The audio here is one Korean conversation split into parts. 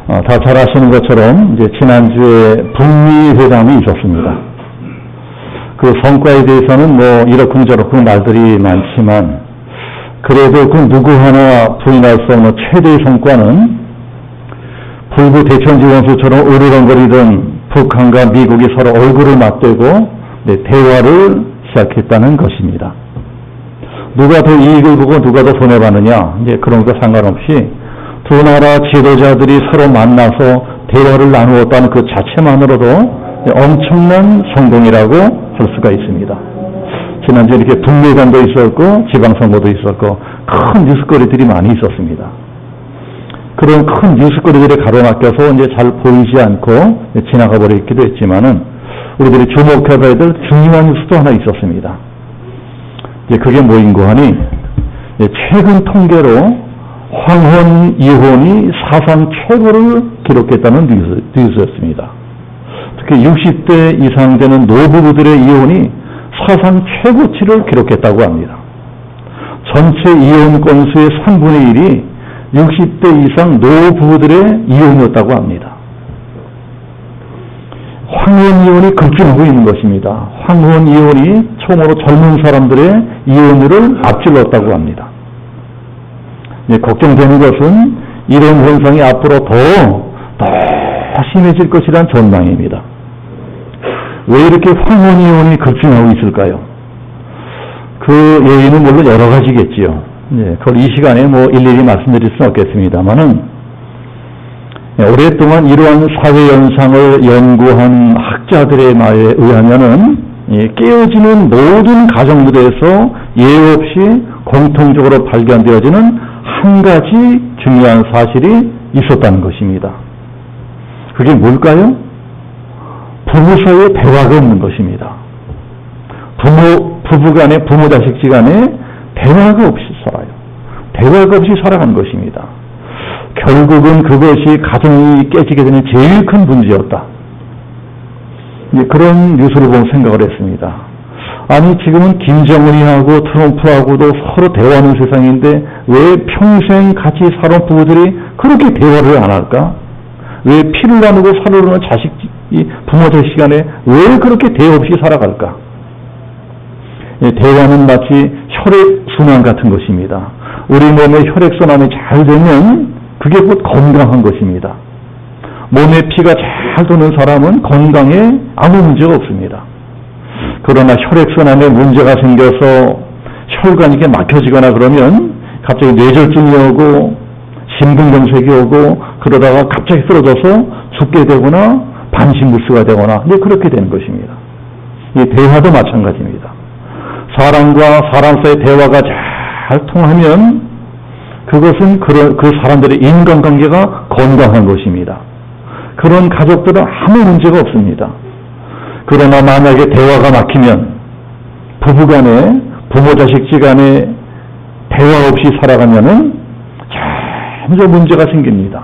다 잘 아시는 것처럼 이제 지난주에 북미 회담이 있었습니다. 그 성과에 대해서는 뭐 이러쿵저러쿵 말들이 많지만 그래도 그 누구 하나 부인할 수 없는 최대의 성과는 불구 대천지 원수처럼 으르렁거리던 북한과 미국이 서로 얼굴을 맞대고 대화를 시작했다는 것입니다. 누가 더 이익을 보고 누가 더 손해받느냐 이제 그런 거 상관없이 두 나라 지도자들이 서로 만나서 대화를 나누었다는 그 자체만으로도 엄청난 성공이라고 할 수가 있습니다. 지난주에 이렇게 북미회담도 있었고 지방선거도 있었고 큰 뉴스거리들이 많이 있었습니다. 그런 큰 뉴스거리들에 가로막혀서 이제 잘 보이지 않고 지나가 버리기도 했지만은 우리들이 주목해봐야 될 중요한 뉴스도 하나 있었습니다. 이제 그게 뭐인고 하니 최근 통계로 황혼 이혼이 사상 최고를 기록했다는 뉴스였습니다. 특히 60대 이상 되는 노부부들의 이혼이 사상 최고치를 기록했다고 합니다. 전체 이혼 건수의 3분의 1이 60대 이상 노부부들의 이혼이었다고 합니다. 황혼 이혼이 급증하고 있는 것입니다. 황혼 이혼이 처음으로 젊은 사람들의 이혼율을 앞질렀다고 합니다. 걱정되는 것은 이런 현상이 앞으로 더 심해질 것이란 전망입니다. 왜 이렇게 황혼 이혼이 급증하고 있을까요? 그 요인은 물론 여러 가지겠지요. 그걸 이 시간에 뭐 일일이 말씀드릴 수는 없겠습니다만은 오랫동안 이러한 사회 현상을 연구한 학자들의 말에 의하면은 깨어지는 모든 가정들에서 예외 없이 공통적으로 발견되어지는 한 가지 중요한 사실이 있었다는 것입니다. 그게 뭘까요? 부부 사이에 대화가 없는 것입니다. 부부 간에, 부모 자식 간에 대화가 없이 살아요. 대화가 없이 살아가는 것입니다. 결국은 그것이 가정이 깨지게 되는 제일 큰 문제였다. 그런 뉴스를 보고 생각을 했습니다. 아니 지금은 김정은이하고 트럼프하고도 서로 대화하는 세상인데 왜 평생 같이 살아온 부부들이 그렇게 대화를 안 할까? 왜 피를 나누고 살아오는 부모 자식 간에 왜 그렇게 대화 없이 살아갈까? 대화는 마치 혈액순환 같은 것입니다. 우리 몸의 혈액순환이 잘 되면 그게 곧 건강한 것입니다. 몸에 피가 잘 도는 사람은 건강에 아무 문제가 없습니다. 그러나 혈액순환에 문제가 생겨서 혈관이 이렇게 막혀지거나 그러면 갑자기 뇌졸중이 오고 심근경색이 오고 그러다가 갑자기 쓰러져서 죽게 되거나 반신불수가 되거나 그렇게 되는 것입니다. 이 대화도 마찬가지입니다. 사람과 사람 사이의 대화가 잘 통하면 그것은 그 사람들의 인간관계가 건강한 것입니다. 그런 가족들은 아무 문제가 없습니다. 그러나 만약에 대화가 막히면 부부간에 부모 자식 간에 대화 없이 살아가면은 점점 문제가 생깁니다.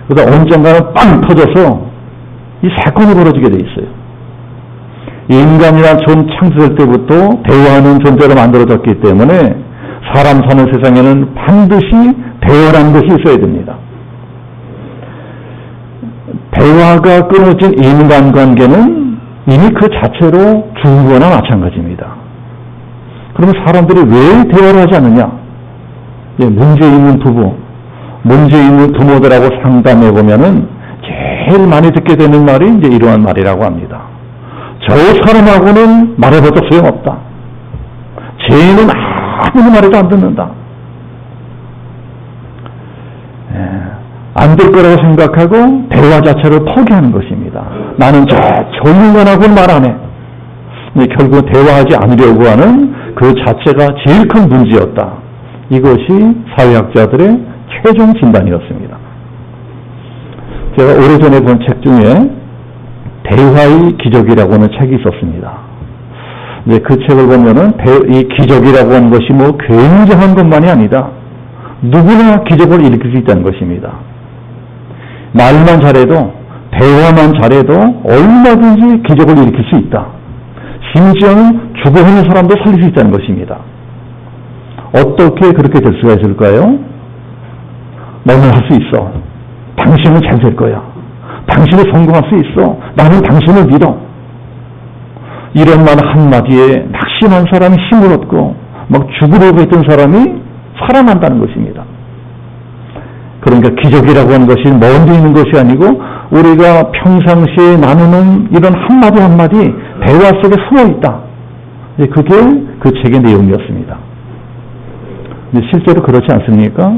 그러다 언젠가는 빵 터져서 이 사건이 벌어지게 돼 있어요. 인간이란 존 창조될 때부터 대화하는 존재로 만들어졌기 때문에 사람 사는 세상에는 반드시 대화라는 것이 있어야 됩니다. 대화가 끊어진 인간관계는 이미 그 자체로 죽은 거나 마찬가지입니다. 그러면 사람들이 왜 대화를 하지 않느냐? 문제 있는 부부, 문제 있는 부모들하고 상담해 보면은 제일 많이 듣게 되는 말이 이제 이러한 말이라고 합니다. 저 사람하고는 말해봐도 소용없다. 쟤는 아무리 말해도 안 듣는다. 안 될 거라고 생각하고 대화 자체를 포기하는 것입니다. 나는 저 인간하고는 말 안 해. 결국 대화하지 않으려고 하는 그 자체가 제일 큰 문제였다. 이것이 사회학자들의 최종 진단이었습니다. 제가 오래전에 본 책 중에 대화의 기적이라고 하는 책이 있었습니다. 그 책을 보면은 이 기적이라고 하는 것이 뭐 굉장한 것만이 아니다. 누구나 기적을 일으킬 수 있다는 것입니다. 말만 잘해도 대화만 잘해도 얼마든지 기적을 일으킬 수 있다. 심지어는 죽어있는 사람도 살릴 수 있다는 것입니다. 어떻게 그렇게 될 수가 있을까요? 너는 할 수 있어. 당신은 잘 될 거야. 당신은 성공할 수 있어. 나는 당신을 믿어. 이런 말 한마디에 낙심한 사람이 힘을 얻고 막 죽으려고 했던 사람이 살아난다는 것입니다. 그러니까 기적이라고 하는 것이 먼데 있는 것이 아니고 우리가 평상시에 나누는 이런 한마디 한마디 대화 속에 숨어 있다. 그게 그 책의 내용이었습니다. 실제로 그렇지 않습니까?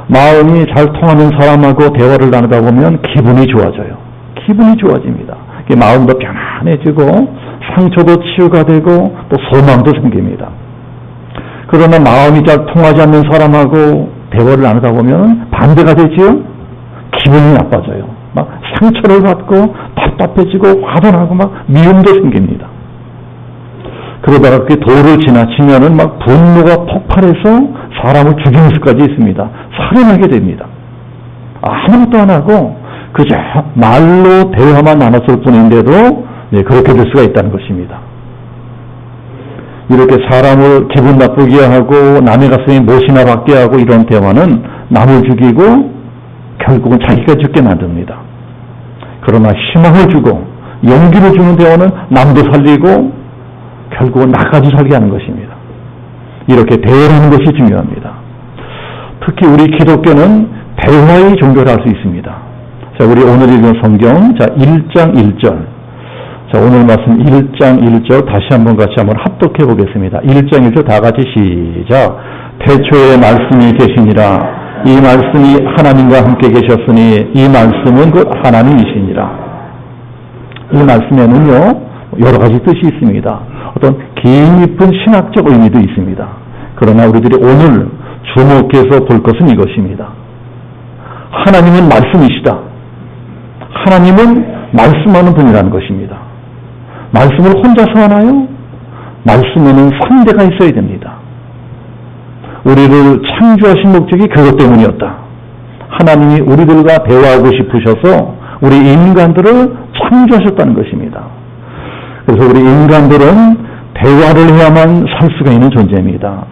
마음이 잘 통하는 사람하고 대화를 나누다 보면 기분이 좋아져요. 기분이 좋아집니다. 마음도 편안해지고 상처도 치유가 되고 또 소망도 생깁니다. 그러나 마음이 잘 통하지 않는 사람하고 대화를 나누다 보면 반대가 되지요. 기분이 나빠져요. 막 상처를 받고 답답해지고 화도 나고 막 미움도 생깁니다. 그러다가 그 도를 지나치면은 막 분노가 폭발해서 사람을 죽이는 수까지 있습니다. 살인하게 됩니다. 아무것도 안 하고 그저 말로 대화만 나눴을 뿐인데도 그렇게 될 수가 있다는 것입니다. 이렇게 사람을 기분 나쁘게 하고 남의 가슴에 못이나 받게 하고 이런 대화는 남을 죽이고 결국은 자기가 죽게 만듭니다. 그러나 희망을 주고 용기를 주는 대화는 남도 살리고 결국은 나까지 살게 하는 것입니다. 이렇게 대화하는 것이 중요합니다. 특히 우리 기독교는 대화의 종교를 할 수 있습니다. 자, 우리 오늘 읽은 성경, 자, 1장 1절. 자, 오늘 말씀 1장 1절 다시 한번 같이 한번 합독해 보겠습니다. 1장 1절 다 같이 시작. 태초에 말씀이 계시니라. 이 말씀이 하나님과 함께 계셨으니 이 말씀은 곧 하나님이시니라. 이 말씀에는요, 여러 가지 뜻이 있습니다. 어떤 깊은 신학적 의미도 있습니다. 그러나 우리들이 오늘 주목해서 볼 것은 이것입니다. 하나님은 말씀이시다. 하나님은 말씀하는 분이라는 것입니다. 말씀을 혼자서 하나요? 말씀에는 상대가 있어야 됩니다. 우리를 창조하신 목적이 그것 때문이었다. 하나님이 우리들과 대화하고 싶으셔서 우리 인간들을 창조하셨다는 것입니다. 그래서 우리 인간들은 대화를 해야만 살 수가 있는 존재입니다.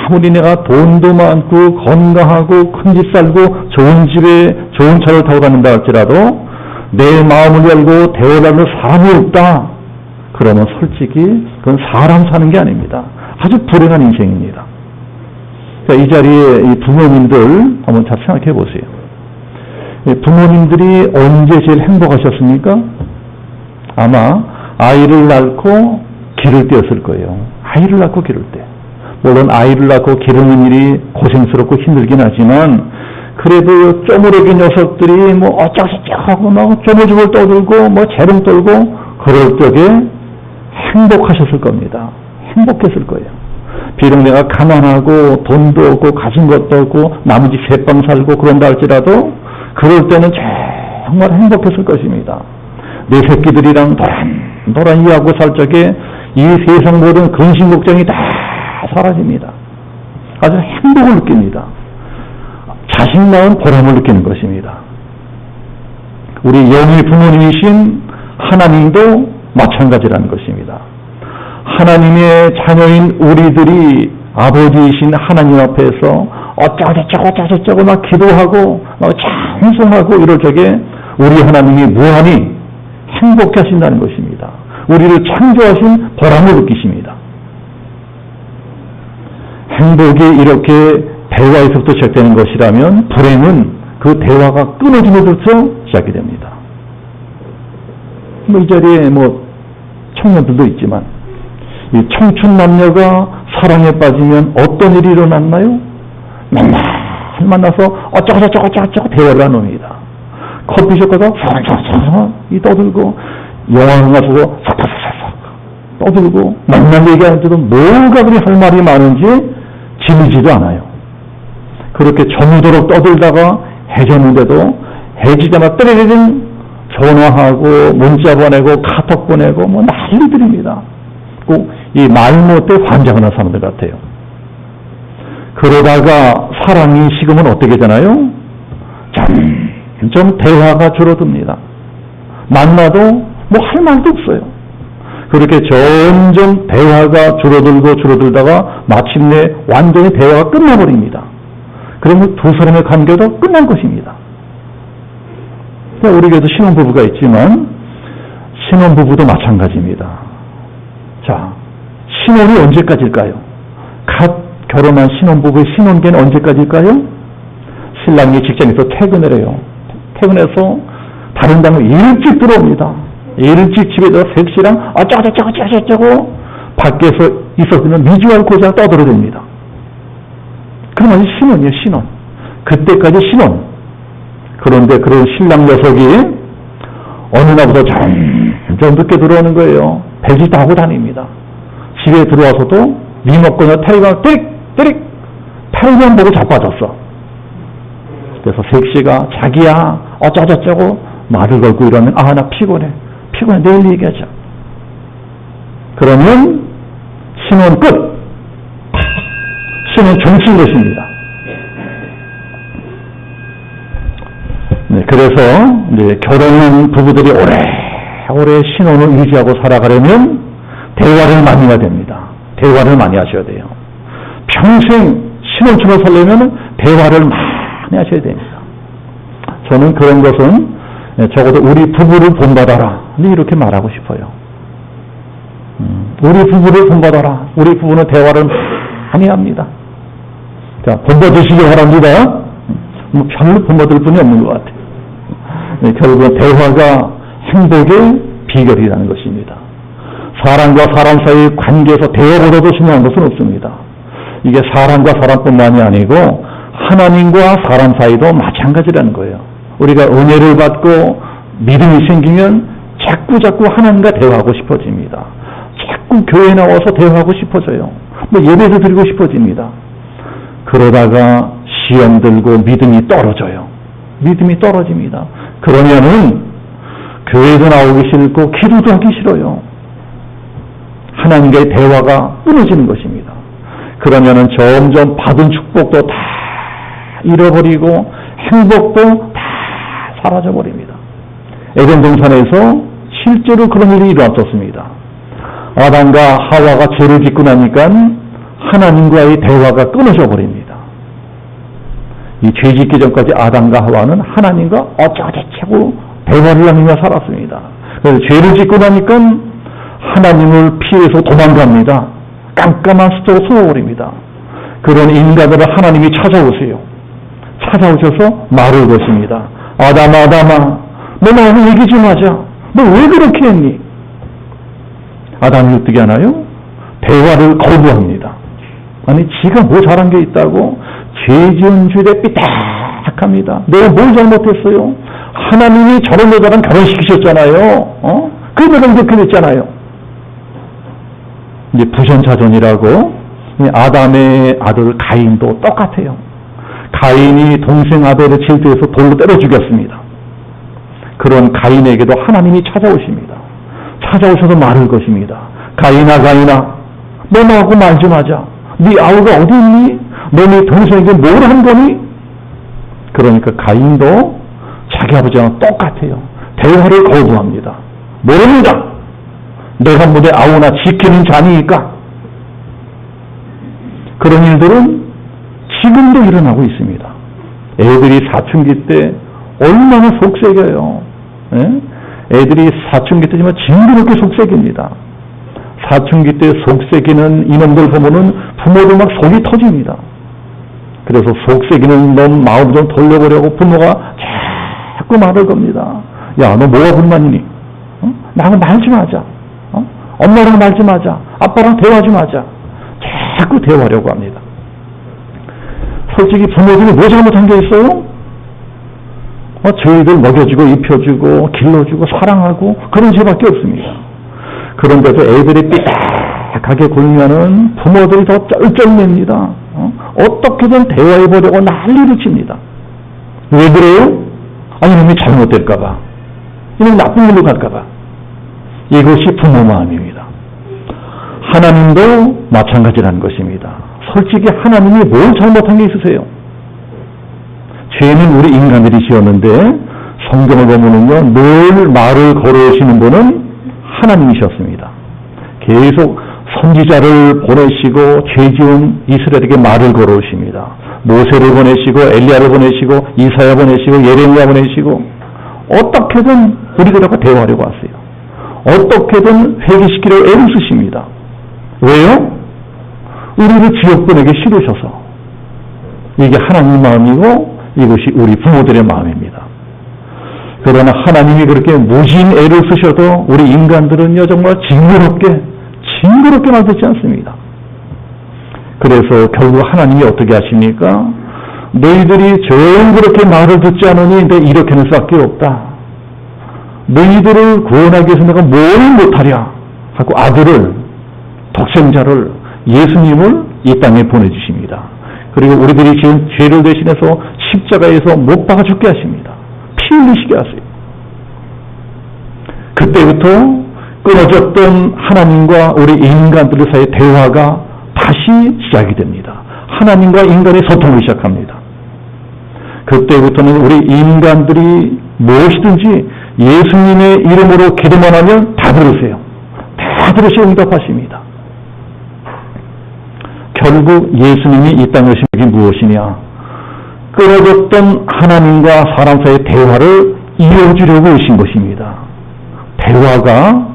아무리 내가 돈도 많고 건강하고 큰 집 살고 좋은 집에 좋은 차를 타고 다닌다 할지라도 내 마음을 열고 대화를 하는 사람이 없다. 그러면 솔직히 그건 사람 사는 게 아닙니다. 아주 불행한 인생입니다. 자, 이 자리에 이 부모님들 한번 잘 생각해 보세요. 부모님들이 언제 제일 행복하셨습니까? 아마 아이를 낳고 기를 때였을 거예요. 아이를 낳고 기를 때. 물론 아이를 낳고 기르는 일이 고생스럽고 힘들긴 하지만 그래도 쪼무레기 녀석들이 뭐 어쩌고저쩌고 막 조물조물 떠들고 뭐 재롱 떨고 그럴 적에 행복하셨을 겁니다. 행복했을 거예요. 비록 내가 가난하고 돈도 없고 가진 것도 없고 남의 집 새빵 살고 그런다 할지라도 그럴 때는 정말 행복했을 것입니다. 내 새끼들이랑 도란도란 이하고 살 적에 이 세상 모든 근심 걱정이 다 사라집니다. 아주 행복을 느낍니다. 자식 낳은 보람을 느끼는 것입니다. 우리 영의 부모님이신 하나님도 마찬가지라는 것입니다. 하나님의 자녀인 우리들이 아버지이신 하나님 앞에서 어쩌고저쩌고 막 기도하고 막 찬송하고 이럴 적에 우리 하나님이 무한히 행복해 하신다는 것입니다. 우리를 창조하신 보람을 느끼십니다. 행복이 이렇게 대화에서부터 시작되는 것이라면 불행은 그 대화가 끊어짐으로부터 시작이 됩니다. 이 자리에 청년들도 있지만 이 청춘 남녀가 사랑에 빠지면 어떤 일이 일어났나요? 맨날 만나서 어쩌고저쩌고 대화를 나눕니다. 커피숍 가서 이 떠들고 영화관 가서 삭삭삭삭 떠들고 맨날 얘기하는데도 뭐가 그리 할 말이 많은지 질리지도 않아요. 그렇게 저무도록 떠들다가 해졌는데도 해지자마자 뜨리링 전화하고 문자 보내고 카톡 보내고 난리들입니다. 꼭 이 말 못해 환장하는 사람들 같아요. 그러다가 사랑이 식으면 어떻게 되나요? 점점 대화가 줄어듭니다. 만나도 할 말도 없어요. 그렇게 점점 대화가 줄어들다가 마침내 완전히 대화가 끝나버립니다. 그러면 두 사람의 관계도 끝난 것입니다. 우리 교회도 신혼부부가 있지만 신혼부부도 마찬가지입니다. 자, 신혼이 언제까지일까요? 갓 결혼한 신혼부부의 신혼기는 언제까지일까요? 신랑이 직장에서 퇴근을 해요. 퇴근해서 다른 당을 일찍 들어옵니다. 일찍 집에 들어 섹시랑 어쩌고저쩌고 밖에서 있었으면 미주알 고장 떠들어댑니다. 그러면 신혼이에요, 신혼. 그때까지 신혼. 그런데 그런 신랑 녀석이 어느 날부터 점점 늦게 들어오는 거예요. 배지 타고 다닙니다. 집에 들어와서도 리모컨을 텔레비전 띠릭 텔레비전 보고 자빠졌어. 그래서 섹시가 자기야 어쩌고저쩌고 말을 걸고 이러면 나 피곤해 내일 얘기하자. 그러면 신혼 끝. 신혼 종치는 것입니다. 네, 그래서 이제 결혼한 부부들이 오래 신혼을 유지하고 살아가려면 대화를 많이 해야 됩니다. 대화를 많이 하셔야 돼요. 평생 신혼처럼 살려면 대화를 많이 하셔야 됩니다. 저는 그런 것은 적어도 우리 부부를 본받아라 이렇게 말하고 싶어요. 우리 부부를 본받아라. 우리 부부는 대화를 많이 합니다. 자, 본받으시기 바랍니다. 별로 본받을 분이 없는 것 같아요. 결국은 대화가 행복의 비결이라는 것입니다. 사람과 사람 사이의 관계에서 대화보다도 중요한 것은 없습니다. 이게 사람과 사람뿐만이 아니고 하나님과 사람 사이도 마찬가지라는 거예요. 우리가 은혜를 받고 믿음이 생기면 자꾸 하나님과 대화하고 싶어집니다. 자꾸 교회에 나와서 대화하고 싶어져요. 예배도 드리고 싶어집니다. 그러다가 시험 들고 믿음이 떨어져요. 믿음이 떨어집니다. 그러면은 교회도 나오기 싫고 기도도 하기 싫어요. 하나님과의 대화가 끊어지는 것입니다. 그러면은 점점 받은 축복도 다 잃어버리고 행복도 다 사라져버립니다. 에덴 동산에서 실제로 그런 일이 일어났었습니다. 아담과 하와가 죄를 짓고 나니까 하나님과의 대화가 끊어져 버립니다. 이 죄 짓기 전까지 아담과 하와는 하나님과 어쩌고저쩌고 대화를 하면서 살았습니다. 그래서 죄를 짓고 나니까 하나님을 피해서 도망갑니다. 깜깜한 숲으로 숨어버립니다. 그런 인간들을 하나님이 찾아오세요. 찾아오셔서 말을 것입니다. 아담아, 너 나하고 얘기 좀 하자. 너 왜 그렇게 했니? 아담이 어떻게 하나요? 대화를 거부합니다. 아니, 지가 뭐 잘한 게 있다고 죄 지은 주에 삐딱합니다. 내가 뭘 잘못했어요? 하나님이 저런 여자랑 결혼시키셨잖아요. 그래서 그렇게 됐잖아요. 이제 부전자전이라고 아담의 아들 가인도 똑같아요. 가인이 동생 아벨을 질투해서 돌로 때려 죽였습니다. 그런 가인에게도 하나님이 찾아오십니다. 찾아오셔서 말을 것입니다. 가인아, 너 나하고 말 좀 하자. 네 아우가 어디 있니? 너 네 동생에게 뭘 한 거니? 그러니까 가인도 자기 아버지랑 똑같아요. 대화를 거부합니다. 모릅니다. 내가 뭐 내 아우나 지키는 자니까. 그런 일들은 지금도 일어나고 있습니다. 애들이 사춘기 때 얼마나 속색여요. 애들이 사춘기 때지만 징그럽게 속색입니다. 사춘기 때 속색이는 이놈들 보면은 부모도 막 속이 터집니다. 그래서 속색이는 놈 마음 좀 돌려보려고 부모가 자꾸 말을 겁니다. 야, 너 뭐가 불만이니? 나랑 말 좀 하자. 엄마랑 말 좀 하자. 아빠랑 대화 좀 하자. 자꾸 대화하려고 합니다. 솔직히 부모들이 뭐 잘못한 게 있어요? 저희들 먹여주고 입혀주고 길러주고 사랑하고 그런 죄밖에 없습니다. 그런데도 애들이 삐딱하게 굴면은 부모들이 더 쩔쩔맵니다. 어떻게든 대화해보려고 난리를 칩니다. 왜 그래요? 아니, 이놈이 잘못될까봐. 이놈이 나쁜 일로 갈까봐. 이것이 부모 마음입니다. 하나님도 마찬가지라는 것입니다. 솔직히 하나님이 뭘 잘못한 게 있으세요? 죄는 우리 인간들이 지었는데 성경을 보면은요, 늘 말을 걸어오시는 분은 하나님이셨습니다. 계속 선지자를 보내시고 죄 지은 이스라엘에게 말을 걸어오십니다. 모세를 보내시고 엘리야를 보내시고 이사야 보내시고 예레미야 보내시고 어떻게든 우리들하고 대화하려고 하세요. 어떻게든 회개시키려고 애를 쓰십니다. 왜요? 우리를 지옥 보내기 싫으셔서. 이게 하나님 마음이고 이것이 우리 부모들의 마음입니다. 그러나 하나님이 그렇게 무진 애를 쓰셔도 우리 인간들은요 정말 징그럽게 만들지 않습니다. 그래서 결국 하나님이 어떻게 하십니까? 너희들이 그렇게 말을 듣지 않으니 내 이렇게 할 수밖에 없다. 너희들을 구원하기 위해서 내가 뭘 못하랴 하고 아들을, 독생자를, 예수님을 이 땅에 보내주십니다. 그리고 우리들이 지은 죄를 대신해서 십자가에서 못 박아 죽게 하십니다. 피 흘리시게 하세요. 그때부터 끊어졌던 하나님과 우리 인간들 사이의 대화가 다시 시작이 됩니다. 하나님과 인간의 소통을 시작합니다. 그때부터는 우리 인간들이 무엇이든지 예수님의 이름으로 기도만 하면 다 들으세요. 다 들으시고 응답하십니다. 결국 예수님이 이 땅에 오신 게 무엇이냐? 끊어졌던 하나님과 사람 사이의 대화를 이어주려고 오신 것입니다. 대화가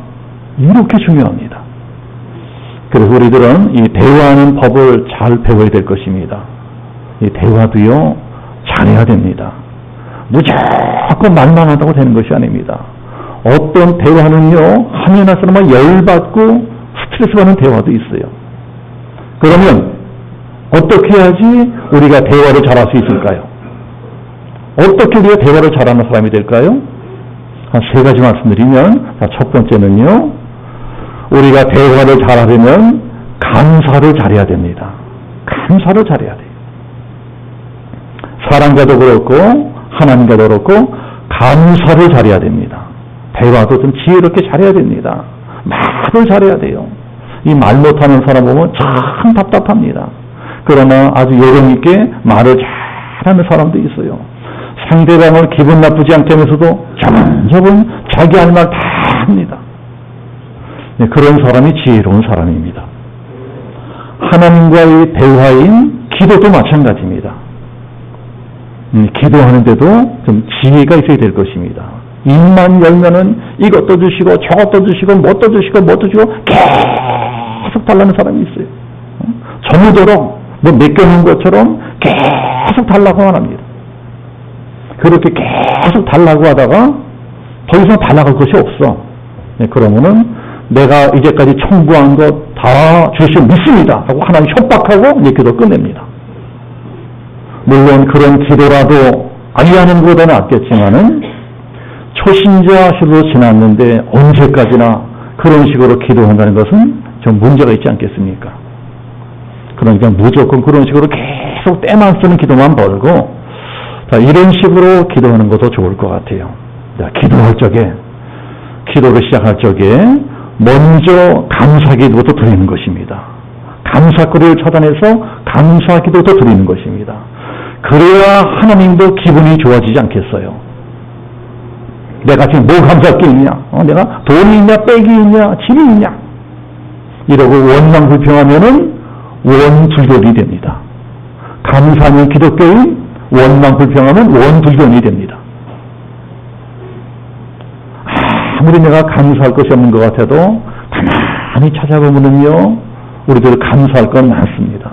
이렇게 중요합니다. 그래서 우리들은 이 대화하는 법을 잘 배워야 될 것입니다. 이 대화도요, 잘해야 됩니다. 무조건 말만 한다고 되는 것이 아닙니다. 어떤 대화는요, 하면 할수록 열받고 스트레스 받는 대화도 있어요. 그러면 어떻게 해야지 우리가 대화를 잘할 수 있을까요? 어떻게 우리가 대화를 잘하는 사람이 될까요? 한 세 가지 말씀드리면, 첫 번째는요, 우리가 대화를 잘하려면 감사를 잘해야 됩니다. 감사를 잘해야 돼요. 사람과도 그렇고 하나님과도 그렇고 감사를 잘해야 됩니다. 대화도 좀 지혜롭게 잘해야 됩니다. 말을 잘해야 돼요. 이 말 못하는 사람 보면 참 답답합니다. 그러나 아주 요령 있게 말을 잘하는 사람도 있어요. 상대방을 기분 나쁘지 않게 하면서도 저분 자기 할 말 다 합니다. 네, 그런 사람이 지혜로운 사람입니다. 하나님과의 대화인 기도도 마찬가지입니다. 기도하는데도 좀 지혜가 있어야 될 것입니다. 입만 열면은 이것도 주시고 저것도 주시고 뭣도 주시고 계속 달라는 사람이 있어요. 저무도록 맡겨놓은 것처럼 계속 달라고만 합니다. 그렇게 계속 달라고 하다가 더 이상 달라갈 것이 없어. 네, 그러면은 내가 이제까지 청구한 것 다 주시면 믿습니다 하고 하나님 협박하고 이제 기도 끝냅니다. 물론 그런 기도라도 아니 하는 것보다는 낫겠지만은 초신자식으로 지났는데 언제까지나 그런 식으로 기도한다는 것은 좀 문제가 있지 않겠습니까? 그러니까 무조건 그런 식으로 계속 때만 쓰는 기도만 벌고 이런 식으로 기도하는 것도 좋을 것 같아요. 기도할 적에, 기도를 시작할 적에 먼저 감사기도부터 드리는 것입니다. 감사거리를 차단해서 감사기도부터 드리는 것입니다. 그래야 하나님도 기분이 좋아지지 않겠어요. 내가 지금 뭐 감사할 게 있냐? 내가 돈이 있냐, 빽이 있냐, 집이 있냐? 이러고 원망불평하면은 원불교인이 됩니다. 감사하면 기독교인, 원망불평하면 원불교인이 됩니다. 아무리 내가 감사할 것이 없는 것 같아도 가만히 찾아보면은요, 우리들 감사할 건 많습니다.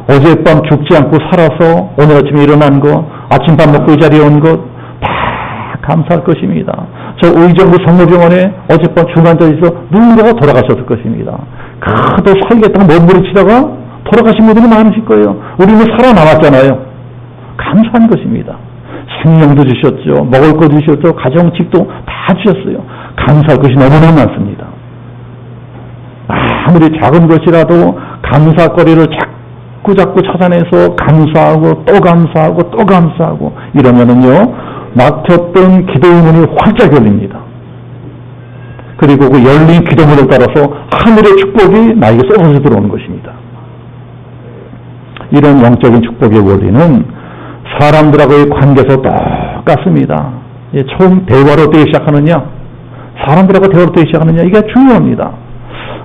어젯밤 죽지 않고 살아서 오늘 아침에 일어난 것, 아침밥 먹고 이 자리에 온 것, 다 감사할 것입니다. 저 의정부 성모병원에 어젯밤 중환자에서 누군가가 돌아가셨을 것입니다. 그도 살겠다고 몸부림치다가 돌아가신 분들이 많으실 거예요. 우리는 살아남았잖아요. 감사한 것입니다. 생명도 주셨죠. 먹을 거 주셨죠. 가정직도 다 주셨어요. 감사할 것이 너무나 많습니다. 아무리 작은 것이라도 감사거리를 자꾸 찾아내서 감사하고 또 감사하고 또 감사하고 이러면은요, 막혔던 기도의 문이 활짝 열립니다. 그리고 그 열린 기도문을 따라서 하늘의 축복이 나에게 쏟아져 들어오는 것입니다. 이런 영적인 축복의 원리는 사람들하고의 관계에서 똑같습니다. 처음 대화로 어떻게 시작하느냐, 사람들하고 대화로 어떻게 시작하느냐, 이게 중요합니다.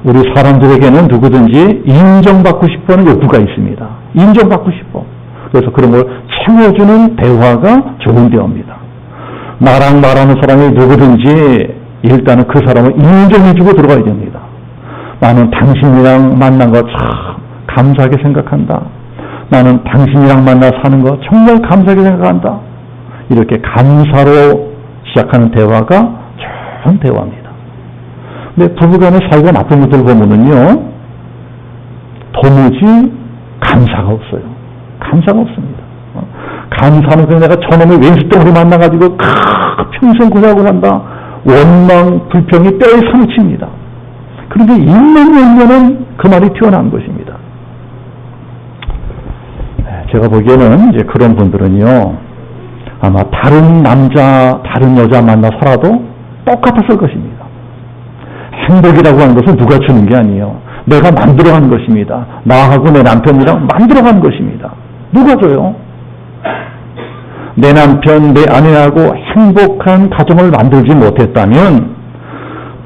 우리 사람들에게는 누구든지 인정받고 싶어하는 욕구가 있습니다. 인정받고 싶어. 그래서 그런 걸 채워주는 대화가 좋은 대화입니다. 나랑 말하는 사람이 누구든지 일단은 그 사람을 인정해주고 들어가야 됩니다. 나는 당신이랑 만난 거 참 감사하게 생각한다. 나는 당신이랑 만나 사는 거 정말 감사하게 생각한다. 이렇게 감사로 시작하는 대화가 좋은 대화입니다. 근데 부부간의 사이가 나쁜 것들 보면은요, 도무지 감사가 없어요. 감사가 없습니다. 감사는 그냥 내가 저놈의 왼수덩으로 만나가지고 평생 고생하고 산다. 원망, 불평이 뼈에 사무칩니다. 그런데 입만 열면은 그 말이 튀어나온 것입니다. 제가 보기에는 이제 그런 분들은요, 아마 다른 남자, 다른 여자 만나 살아도 똑같았을 것입니다. 행복이라고 하는 것은 누가 주는 게 아니에요. 내가 만들어간 것입니다. 나하고 내 남편이랑 만들어간 것입니다. 누가 줘요? 내 남편, 내 아내하고 행복한 가정을 만들지 못했다면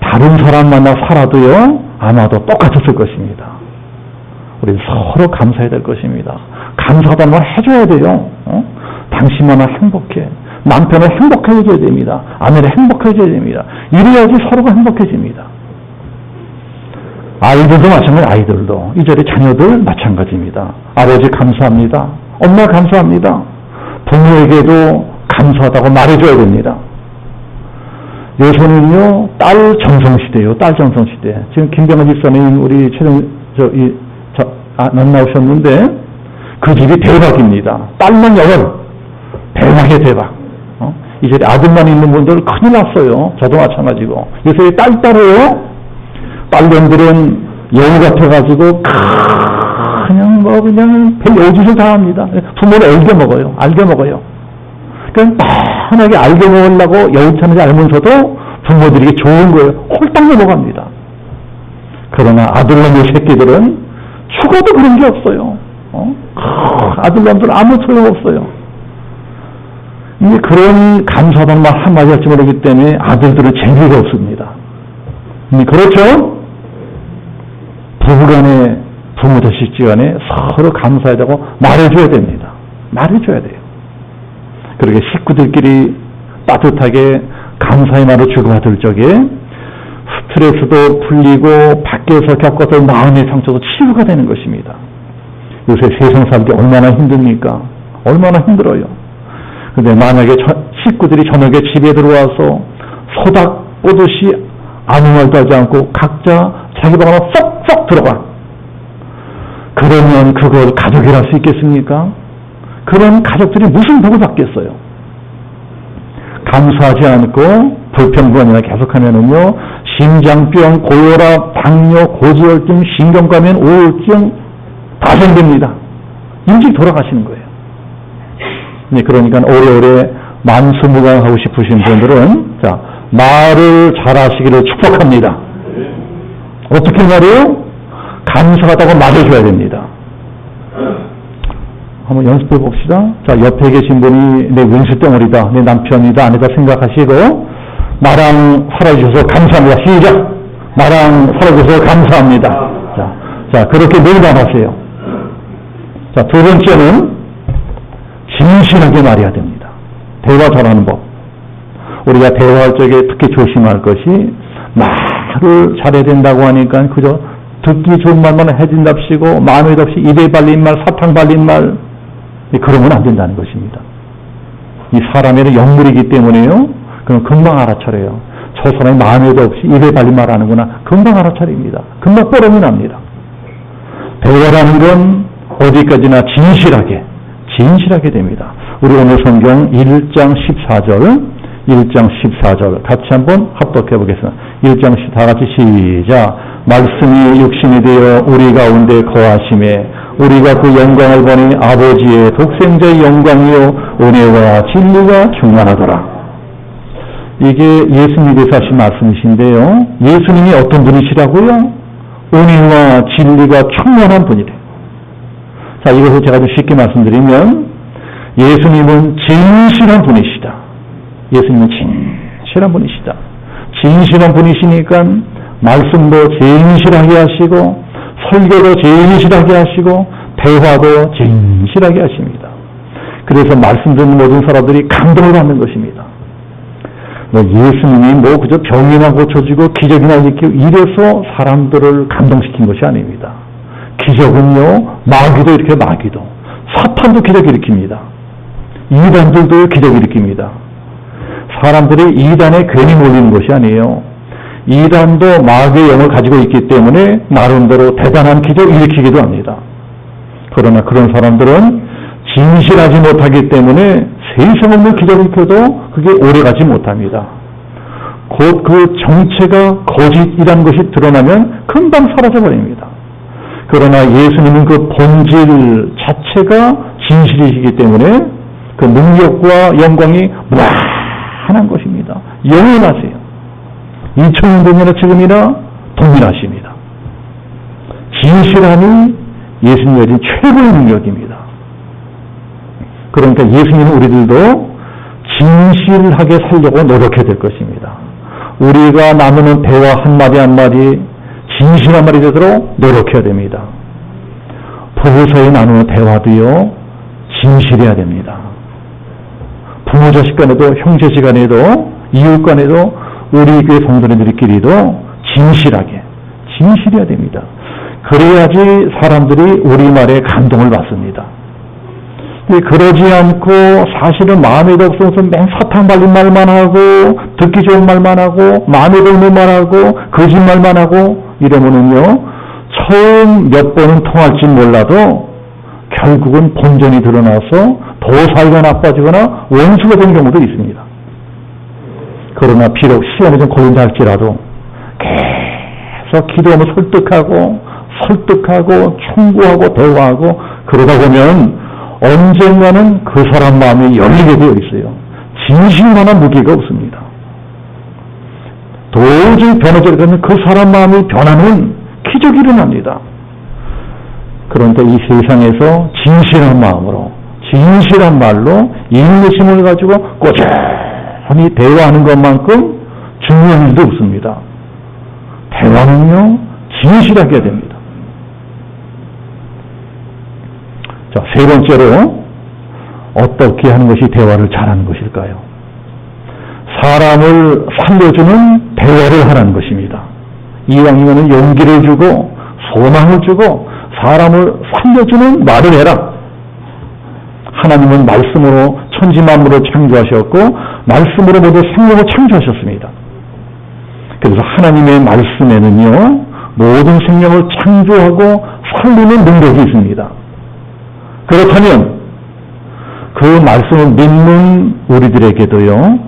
다른 사람 만나 살아도요, 아마도 똑같았을 것입니다. 우리 서로 감사해야 될 것입니다. 감사하다는 말 해줘야 돼요. 당신만은 행복해. 남편을 행복하게 해줘야 됩니다. 아내를 행복하게 해줘야 됩니다. 이래야지 서로가 행복해집니다. 아이들도 마찬가지, 아이들도. 이 자리 자녀들 마찬가지입니다. 아버지 감사합니다. 엄마 감사합니다. 부모에게도 감사하다고 말해줘야 됩니다. 요새는요, 딸 전성시대예요. 딸 전성시대. 지금 김병헌 집사님 우리 안 나오셨는데 그 집이 대박입니다. 딸만 8, 대박의 대박. 이 자리에 아들만 있는 분들 큰일 났어요. 저도 마찬가지고. 요새 딸이에요. 딸년들은 여우 같아가지고 그냥 별 여짓을 다 합니다. 부모를 알게 먹어요. 그러니까 뻔하게 알게 먹으려고 여우찬지 알면서도 부모들에게 좋은 거예요. 홀딱 넘어갑니다. 그러나 아들놈의 새끼들은 죽어도 그런 게 없어요. 아들놈들은 아무 소용없어요. 이제 그런 감사하다는 말 한마디 할지 모르기 때문에 아들들은 재미가 없습니다. 그렇죠? 부부간에, 부모 자식지간에 서로 감사하자고 말해줘야 됩니다. 말해줘야 돼요. 그렇게 식구들끼리 따뜻하게 감사의 말을 주고받을 적에 스트레스도 풀리고 밖에서 겪었던 마음의 상처도 치유가 되는 것입니다. 요새 세상 살기 얼마나 힘듭니까? 얼마나 힘들어요. 근데 만약에 식구들이 저녁에 집에 들어와서 소닥 보듯이 아무 말도 하지 않고 각자 자기 방 안으로 쏙쏙 들어가. 그러면 그걸 가족이라 할 수 있겠습니까? 그런 가족들이 무슨 복을 받겠어요? 감사하지 않고 불평불만이나 계속하면은요, 심장병, 고혈압, 당뇨, 고지혈증, 신경과민, 우울증 다 생깁니다. 일찍 돌아가시는 거예요. 그러니까 오래오래 만수무강하고 싶으신 분들은 자, 말을 잘하시기를 축복합니다. 어떻게 말해요? 감사하다고 말해줘야 됩니다. 한번 연습해 봅시다. 자, 옆에 계신 분이 내 왼수덩어리다, 내 남편이다, 아내다 생각하시고 나랑 살아주셔서 감사합니다. 시작! 나랑 살아주셔서 감사합니다. 자, 그렇게 농담하세요. 자, 두 번째는 진실하게 말해야 됩니다. 대화 잘하는 법. 우리가 대화할 적에 특히 조심할 것이 말을 잘해야 된다고 하니까 그저 듣기 좋은 말만 해준답시고 마음에도 없이 입에 발린 말, 사탕 발린 말 그러면 안 된다는 것입니다. 이 사람에는 영물이기 때문에요. 그럼 금방 알아차려요. 저 사람이 마음에도 없이 입에 발린 말 하는구나. 금방 알아차립니다. 금방 뽀록이 납니다. 대화라는 건 어디까지나 진실하게 됩니다. 우리 오늘 성경 1장 14절 같이 한번 합독해 보겠습니다. 1장 다 같이 시작. 말씀이 육신이 되어 우리 가운데 거하심에 우리가 그 영광을 보니 아버지의 독생자의 영광이요 은혜와 진리가 충만하더라. 이게 예수님께서 하신 말씀이신데요. 예수님이 어떤 분이시라고요? 은혜와 진리가 충만한 분이래요. 자, 이것을 제가 좀 쉽게 말씀드리면 예수님은 진실한 분이시다. 예수님은 진실한 분이시다. 진실한 분이시니까 말씀도 진실하게 하시고 설교도 진실하게 하시고 대화도 진실하게 하십니다. 그래서 말씀 듣는 모든 사람들이 감동을 받는 것입니다. 뭐 예수님이 뭐 그저 병이나 고쳐지고 기적이나 일으키고 이래서 사람들을 감동시킨 것이 아닙니다. 기적은요, 마귀도 이렇게 마귀도, 사탄도 기적 일으킵니다. 이단들도 기적 일으킵니다. 사람들이 이단에 괜히 몰리는 것이 아니에요. 이단도 마귀의 영을 가지고 있기 때문에 나름대로 대단한 기적 일으키기도 합니다. 그러나 그런 사람들은 진실하지 못하기 때문에 세상 없는 기적을 켜도 그게 오래가지 못합니다. 곧 그 정체가 거짓이라는 것이 드러나면 금방 사라져버립니다. 그러나 예수님은 그 본질 자체가 진실이시기 때문에 그 능력과 영광이 무한한 것입니다. 영원하세요. 2000년 전이나 지금이나 동일하십니다. 진실함이 예수님이 가진 최고의 능력입니다. 그러니까 예수님은 우리들도 진실하게 살려고 노력해야 될 것입니다. 우리가 나누는 대화 한마디 한마디 진실한 말이 되도록 노력해야 됩니다. 부부 사이에 나누는 대화도요, 진실해야 됩니다. 부모 자식 간에도, 형제 시간에도, 이웃 간에도, 우리 교회 성도님들끼리도 진실해야 됩니다. 그래야지 사람들이 우리 말에 감동을 받습니다. 그러지 않고 사실은 마음에도 없어서 맨 사탕 발린 말만 하고 듣기 좋은 말만 하고 마음에 드는 말 하고 거짓말만 하고 이러면은요, 처음 몇 번은 통할지 몰라도 결국은 본전이 드러나서 더 사이가 나빠지거나 원수가 되는 경우도 있습니다. 그러나 비록 시간이 좀 걸린다 할지라도 계속 기도하며 설득하고 충고하고 대화하고 그러다 보면 언젠가는 그 사람 마음이 열리게 되어 있어요. 진실만한 무기가 없습니다. 도저히 변하지 않으면 그 사람 마음이 변하는 기적이 일어납니다. 그런데 이 세상에서 진실한 마음으로, 진실한 말로 인내심을 가지고 꾸준히 대화하는 것만큼 중요한 일도 없습니다. 대화는요, 진실하게 해야 됩니다. 자, 세 번째로 어떻게 하는 것이 대화를 잘하는 것일까요? 사람을 살려주는 대화를 하라는 것입니다. 이왕이면 용기를 주고 소망을 주고 사람을 살려주는 말을 해라. 하나님은 말씀으로 천지만물을 창조하셨고 말씀으로 모두 생명을 창조하셨습니다. 그래서 하나님의 말씀에는요, 모든 생명을 창조하고 살리는 능력이 있습니다. 그렇다면 그 말씀을 믿는 우리들에게도요,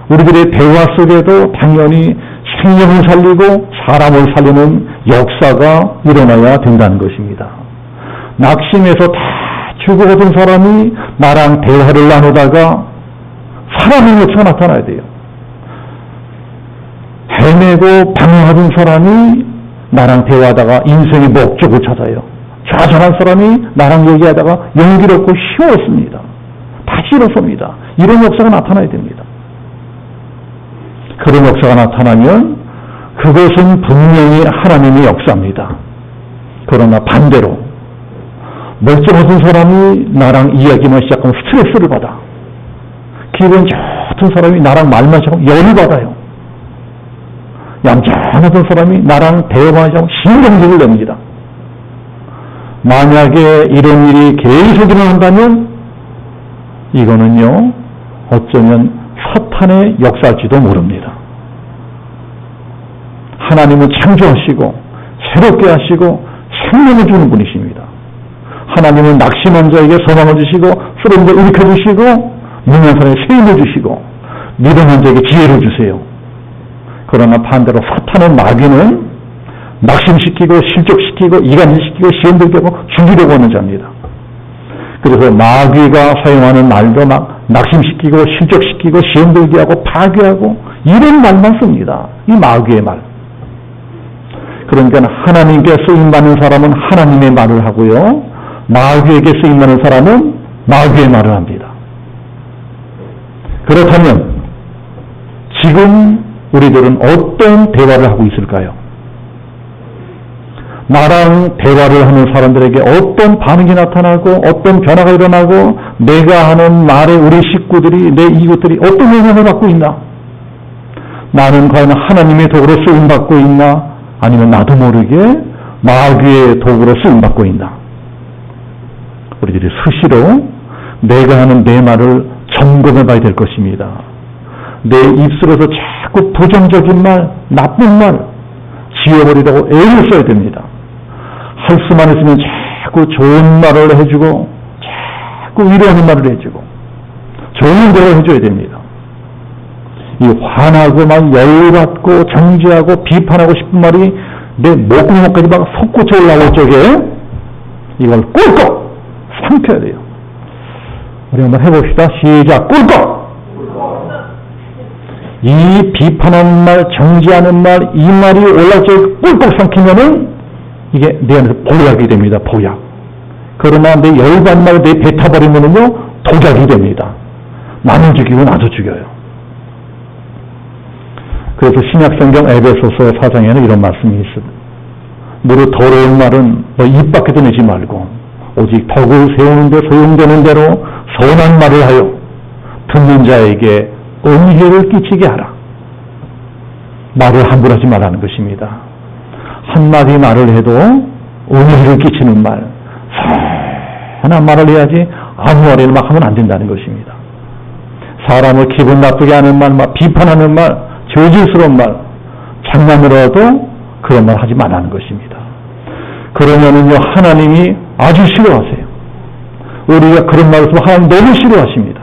우리들의 대화 속에도 당연히 생명을 살리고 사람을 살리는 역사가 일어나야 된다는 것입니다. 낙심해서 다 죽어가던 사람이 나랑 대화를 나누다가 살아나는 역사가 나타나야 돼요. 헤매고 방황하던 사람이 나랑 대화하다가 인생의 목적을 찾아요. 좌절한 사람이 나랑 얘기하다가 용기롭고 쉬웠습니다. 다시 일어섭니다. 이런 역사가 나타나야 됩니다. 그런 역사가 나타나면 그것은 분명히 하나님의 역사입니다. 그러나 반대로 멀쩡하던 사람이 나랑 이야기만 시작하면 스트레스를 받아. 기분 좋던 사람이 나랑 말만 시작하면 열을 받아요. 얌전하던 사람이 나랑 대화만 시작하면 신경질을 냅니다. 만약에 이런 일이 계속 일어난다면 이거는요, 어쩌면 사탄의 역사일지도 모릅니다. 하나님은 창조하시고 새롭게 하시고 생명을 주는 분이십니다. 하나님은 낙심한 자에게 소망을 주시고 쓰러진 자 일으켜주시고 무능한 사람에게 세움을 주시고 미련한 자에게 지혜를 주세요. 그러나 반대로 사탄은 마귀는 낙심시키고 실족시키고 이간질시키고 시험들게 하고 죽이려고 하는 자입니다. 그래서 마귀가 사용하는 말도 막 낙심시키고 실족시키고 시험들게 하고 파괴하고 이런 말만 씁니다. 이 마귀의 말. 그러니까 하나님께 쓰임받는 사람은 하나님의 말을 하고요, 마귀에게 쓰임받는 사람은 마귀의 말을 합니다. 그렇다면 지금 우리들은 어떤 대화를 하고 있을까요? 나랑 대화를 하는 사람들에게 어떤 반응이 나타나고 어떤 변화가 일어나고 내가 하는 말에 우리 식구들이, 내 이웃들이 어떤 영향을 받고 있나? 나는 과연 하나님의 도구로 쓰임받고 있나? 아니면 나도 모르게 마귀의 도구로 쓰임받고 있나? 우리들이 수시로 내가 하는 내 말을 점검해 봐야 될 것입니다. 내 입술에서 자꾸 부정적인 말, 나쁜 말 지워버리라고 애를 써야 됩니다. 할 수만 있으면 자꾸 좋은 말을 해주고 자꾸 위로하는 말을 해주고 좋은 대로 해줘야 됩니다. 이 화나고 막 열받고 정죄하고 비판하고 싶은 말이 내 목구멍까지 막 솟구쳐 올라올 적에 이걸 꿀꺽 삼켜야 돼요. 우리 한번 해봅시다. 시작. 꿀꺽! 이 비판하는 말, 정죄하는 말, 이 말이 올라올 적에 꿀꺽 삼키면은 이게 내 안에서 보약이 됩니다. 보약. 그러나 내 열받는 말을 내 뱉어버리면은요 독약이 됩니다. 나는 죽이고 나도 죽여요. 그래서 신약성경 에베소서 4장에는 이런 말씀이 있습니다. 무릇 더러운 말은 너 입 밖에도 내지 말고 오직 덕을 세우는 데 소용되는 대로 선한 말을 하여 듣는 자에게 은혜를 끼치게 하라. 말을 함부로 하지 말라는 것입니다. 한마디 말을 해도 은혜를 끼치는 말, 선한 말을 해야지 아무 말이나 막 하면 안 된다는 것입니다. 사람을 기분 나쁘게 하는 말, 막 비판하는 말, 저질스러운 말, 장난으로라도 그런 말 하지 말라는 것입니다. 그러면은요, 하나님이 아주 싫어하세요. 우리가 그런 말을 쓰면 하나님 너무 싫어하십니다.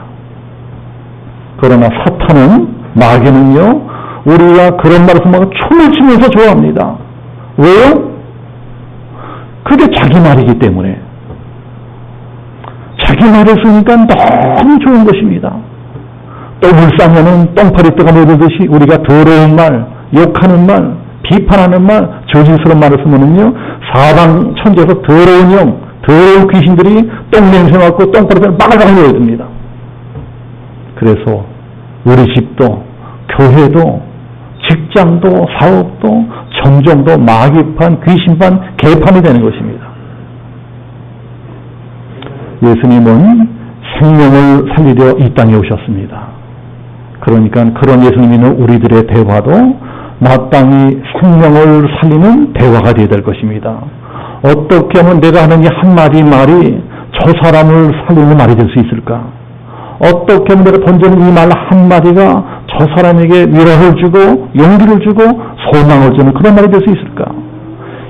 그러나 사탄은, 마귀는요, 우리가 그런 말을 쓰면 춤을 추면서 좋아합니다. 왜요? 그게 자기 말이기 때문에. 자기 말을 쓰니까 너무 좋은 것입니다. 떡을 싸면은 똥파리 뜨가 묻듯이 우리가 더러운 말, 욕하는 말, 비판하는 말, 저질스러운 말을 쓰면은요, 사방 천지에서 더러운 영, 더러운 귀신들이 똥 냄새 맡고 똥파리를 막아가게 해야 됩니다. 그래서 우리 집도, 교회도, 직장도, 사업도, 점점도 마귀판, 귀신판, 개판이 되는 것입니다. 예수님은 생명을 살리려 이 땅에 오셨습니다. 그러니까 그런 예수님이 있는 우리들의 대화도 마땅히 생명을 살리는 대화가 되어야 될 것입니다. 어떻게 하면 내가 하는 이 한마디 말이 저 사람을 살리는 말이 될 수 있을까? 어떻게 하면 내가 던지는 이 말 한마디가 저 사람에게 위로를 주고 용기를 주고 소망을 주는 그런 말이 될 수 있을까?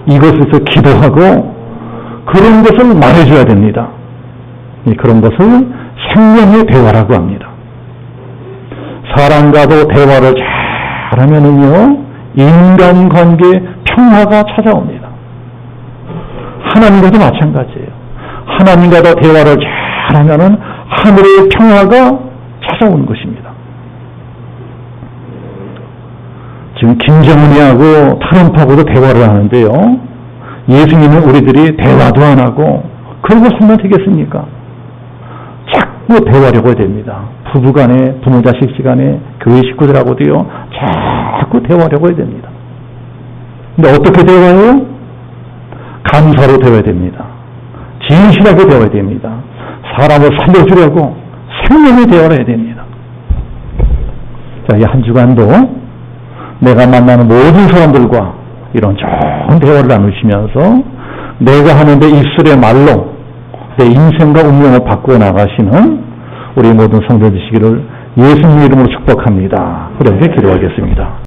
이것에서 기도하고 그런 것을 말해줘야 됩니다. 그런 것을 생명의 대화라고 합니다. 사람과도 대화를 잘하면은요, 인간관계에 평화가 찾아옵니다. 하나님과도 마찬가지예요. 하나님과도 대화를 잘하면은 하늘의 평화가 찾아오는 것입니다. 지금 김정은이하고 트럼프하고도 대화를 하는데요, 예수님은 우리들이 대화도 안 하고 그러고 살면 되겠습니까? 자꾸 대화하려고 해야 됩니다. 부부간에, 부모자식 간에, 교회 식구들하고도요, 자꾸 대화하려고 해야 됩니다. 근데 어떻게 대화해요? 감사로 대화해야 됩니다. 진실하게 대화해야 됩니다. 사람을 살려주려고 생명의 대화를 해야 됩니다. 자, 이 한 주간도 내가 만나는 모든 사람들과 이런 좋은 대화를 나누시면서 내가 하는 내 입술의 말로 내 인생과 운명을 바꾸어 나가시는 우리 모든 성도 되시기를 예수님 이름으로 축복합니다. 우리 함께 기도하겠습니다.